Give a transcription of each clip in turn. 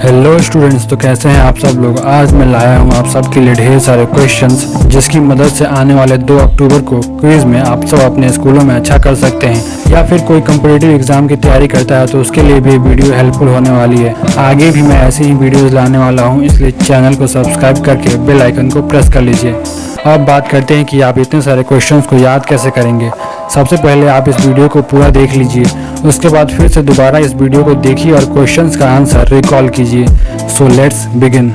Hello students, तो कैसे हैं आप सब लोग। आज मैं लाया हूं आप सबके लिए ढेर सारे क्वेश्चंस जिसकी मदद से आने वाले 2 अक्टूबर को क्विज में आप सब अपने स्कूलों में अच्छा कर सकते हैं, या फिर कोई कॉम्पिटिटिव एग्जाम की तैयारी करता है तो उसके लिए भी वीडियो हेल्पफुल होने वाली है। आगे भी मैं ऐसे ही वीडियोज लाने वाला हूँ, इसलिए चैनल को सब्सक्राइब करके बेल आइकन को प्रेस कर लीजिए। अब बात करते हैं कि आप इतने सारे क्वेश्चंस को याद कैसे करेंगे। सबसे पहले आप इस वीडियो को पूरा देख लीजिए, उसके बाद फिर से दोबारा इस वीडियो को देखिए और क्वेश्चंस का आंसर रिकॉल कीजिए। So let's begin.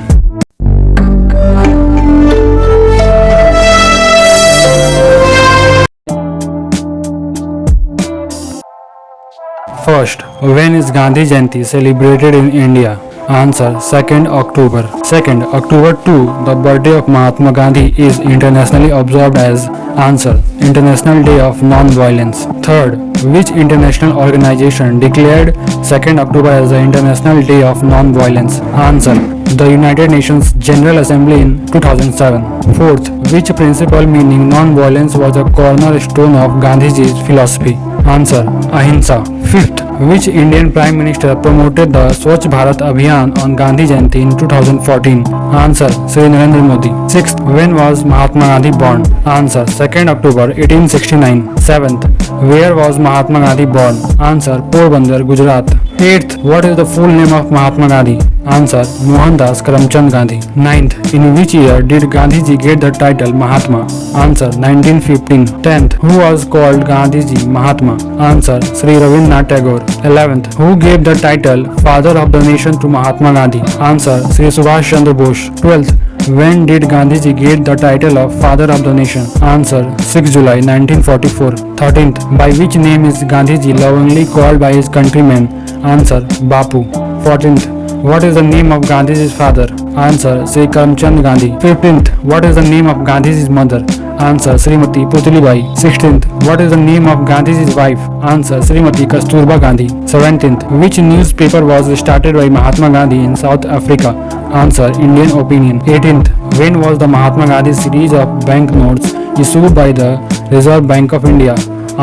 First, when is Gandhi Jayanti celebrated in India? Answer: 2nd October. 2nd October 2, the birthday of Mahatma Gandhi is internationally observed as. Answer: International Day of Non-Violence. 3rd, which international organization declared 2nd October as the International Day of Non-Violence? Answer: the United Nations General Assembly in 2007. 4th, which principle meaning non-violence was a cornerstone of Gandhiji's philosophy? Answer: Ahimsa. 5th, which Indian Prime Minister promoted the Swachh Bharat Abhiyan on Gandhi Jayanti in 2014? Answer: Shri Narendra Modi. 6th, when was Mahatma Gandhi born? Answer: 2nd October 1869. 7th, where was Mahatma Gandhi born? Answer: Porbandar, Gujarat. 8th, what is the full name of Mahatma Gandhi? Answer: Mohandas Karamchand Gandhi. 9th, in which year did Gandhiji get the title Mahatma? Answer: 1915. 10th, who was called Gandhiji Mahatma? Answer: Sri Rabindranath Tagore. 11th, who gave the title Father of the Nation to Mahatma Gandhi? Answer: Sri Subhash Chandra Bose. 12th, when did Gandhiji get the title of Father of the Nation? Answer: 6 July 1944. 13th, by which name is Gandhiji lovingly called by his countrymen? Answer: Bapu. 14th, what is the name of Gandhiji's father? Answer: Sri Karamchand Gandhi. 15th, what is the name of Gandhiji's mother? Answer: Srimati Putlibai. 16th, what is the name of Gandhiji's wife? Answer: Srimati Kasturba Gandhi. 17th, which newspaper was started by Mahatma Gandhi in South Africa? Answer: Indian Opinion. 18th, when was the Mahatma Gandhi series of banknotes issued by the Reserve Bank of India?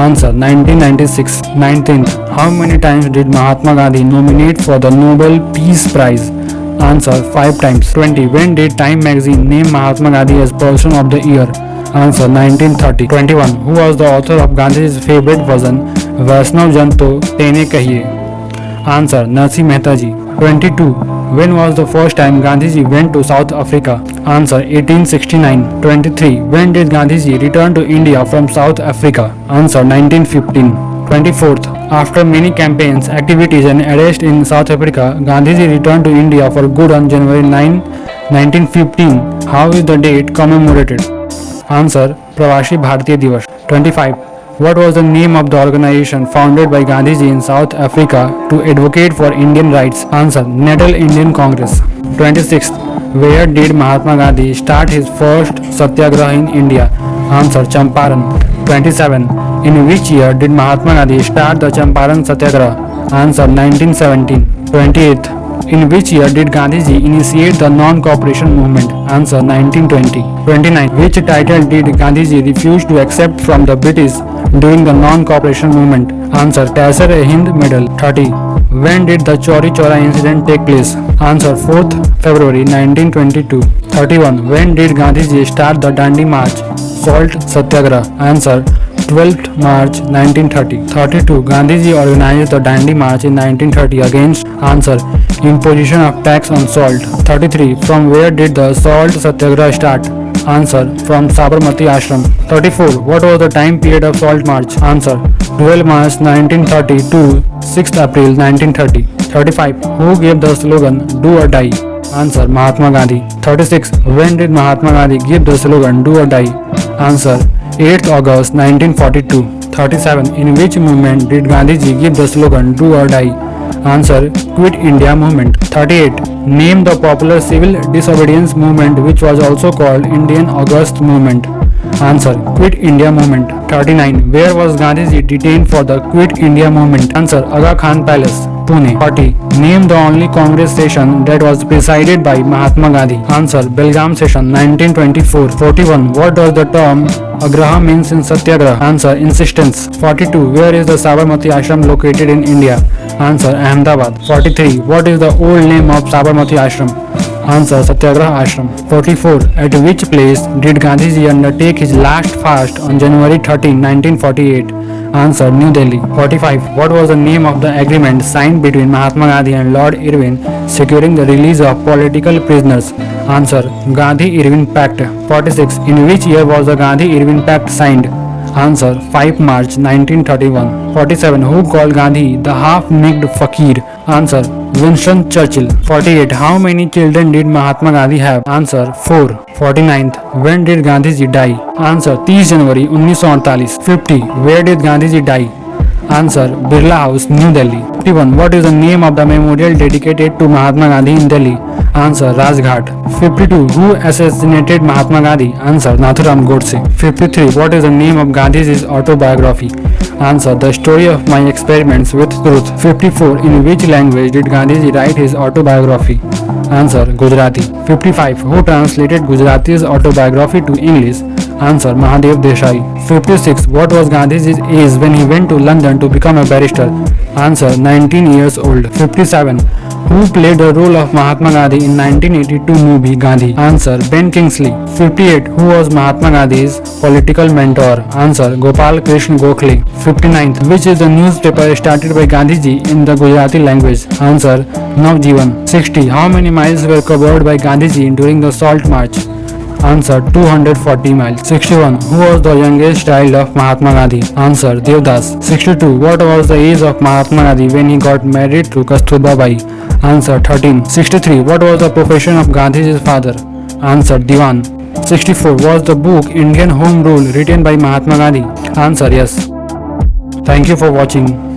Answer: 1996. 19th, how many times did Mahatma Gandhi nominate for the Nobel Peace Prize? Answer: 5 times. 20, when did Time magazine name Mahatma Gandhi as Person of the Year? Answer: 1930. 21, who was the author of Gandhi's favorite version Vaishnav Jan to Tene Kahiye? Answer: Narsi Mehta ji. 22, when was the first time Gandhiji went to South Africa? Answer: 1869. 23, when did Gandhiji return to India from South Africa? Answer: 1915. 24th, after many campaigns, activities and arrests in South Africa, Gandhiji returned to India for good on January 9, 1915. How is the date commemorated? Answer: Pravasi Bharatiya Divas. 25, what was the name of the organization founded by Gandhiji in South Africa to advocate for Indian rights? Answer: Natal Indian Congress. 26th, where did Mahatma Gandhi start his first satyagraha in India? Answer: Champaran. 27, in which year did Mahatma Gandhi start the Champaran Satyagraha? Answer: 1917. 28th, in which year did Gandhiji initiate the non-cooperation movement? Answer: 1920. 29, which title did Gandhiji refuse to accept from the British during the non-cooperation movement? Answer: Kaisar-e-Hind Medal. 30, when did the Chauri Chaura incident take place? Answer: 4th February 1922. 31, when did Gandhiji start the Dandi March Salt Satyagraha? Answer: 12th March 1930. 32, Gandhiji organized the Dandi March in 1930 against. Answer: imposition of tax on salt. 33, from where did the Salt Satyagraha start? Answer: from Sabarmati Ashram. 34, what was the time period of Salt March? Answer: 12 March 1930 to 6th April 1930. 35, who gave the slogan "Do or Die"? Answer: Mahatma Gandhi. 36, when did Mahatma Gandhi give the slogan "Do or Die"? Answer: 8th August 1942. 37, in which movement did Gandhiji give the slogan "Do or Die"? Answer: Quit India Movement. 38, name the popular civil disobedience movement which was also called Indian August Movement. Answer: Quit India Movement. 39, where was Gandhiji detained for the Quit India Movement? Answer: Aga Khan Palace. Pune. 40. Name the only Congress session that was presided by Mahatma Gandhi. Answer. Belgaum session 1924. 41. What does the term Agraha means in Satyagraha? Answer. Insistence. 42. Where is the Sabarmati Ashram located in India? Answer. Ahmedabad. 43. What is the old name of Sabarmati Ashram? Answer. Satyagraha Ashram. 44. At which place did Gandhiji undertake his last fast on January 13, 1948? Answer. New Delhi. 45. What was the name of the agreement signed between Mahatma Gandhi and Lord Irwin securing the release of political prisoners? Answer. Gandhi-Irwin Pact. 46. In which year was the Gandhi-Irwin Pact signed? Answer. 5 March 1931. 47. Who called Gandhi the half-naked fakir? Answer. Winston Churchill. 48. How many children did Mahatma Gandhi have? Answer. 4. 49th. When did Gandhiji die? Answer. 30 January 1948. 50. Where did Gandhiji die? Answer. Birla House, New Delhi. 51. What is the name of the memorial dedicated to Mahatma Gandhi in Delhi? Answer. Rajghat. 52. Who assassinated Mahatma Gandhi? Answer. Nathuram Godse. 53. What is the name of Gandhiji's autobiography? Answer. The Story of My Experiments with Truth. 54. In which language did Gandhiji write his autobiography? Answer. Gujarati. 55. Who translated Gujarati's autobiography to English? Answer. Mahadev Desai. 56. What was Gandhiji's age when he went to London to become a barrister? Answer. 19 years old. 57. Who played the role of Mahatma Gandhi in 1982 movie Gandhi? Answer. Ben Kingsley. 58. Who was Mahatma Gandhi's political mentor? Answer. Gopal Krishna Gokhale. 59th. Which is the newspaper started by Gandhiji in the Gujarati language? Answer. Navjivan. 60. How many miles were covered by Gandhiji during the Salt March? Answer. 240 miles. 61. Who was the youngest child of Mahatma Gandhi? Answer. Devdas. 62. What was the age of Mahatma Gandhi when he got married to Kasturba Bai? Answer. 13. 63. What was the profession of Gandhiji's father? Answer. Diwan. 64. Was the book Indian Home Rule written by Mahatma Gandhi? Answer. Yes. Thank you for watching.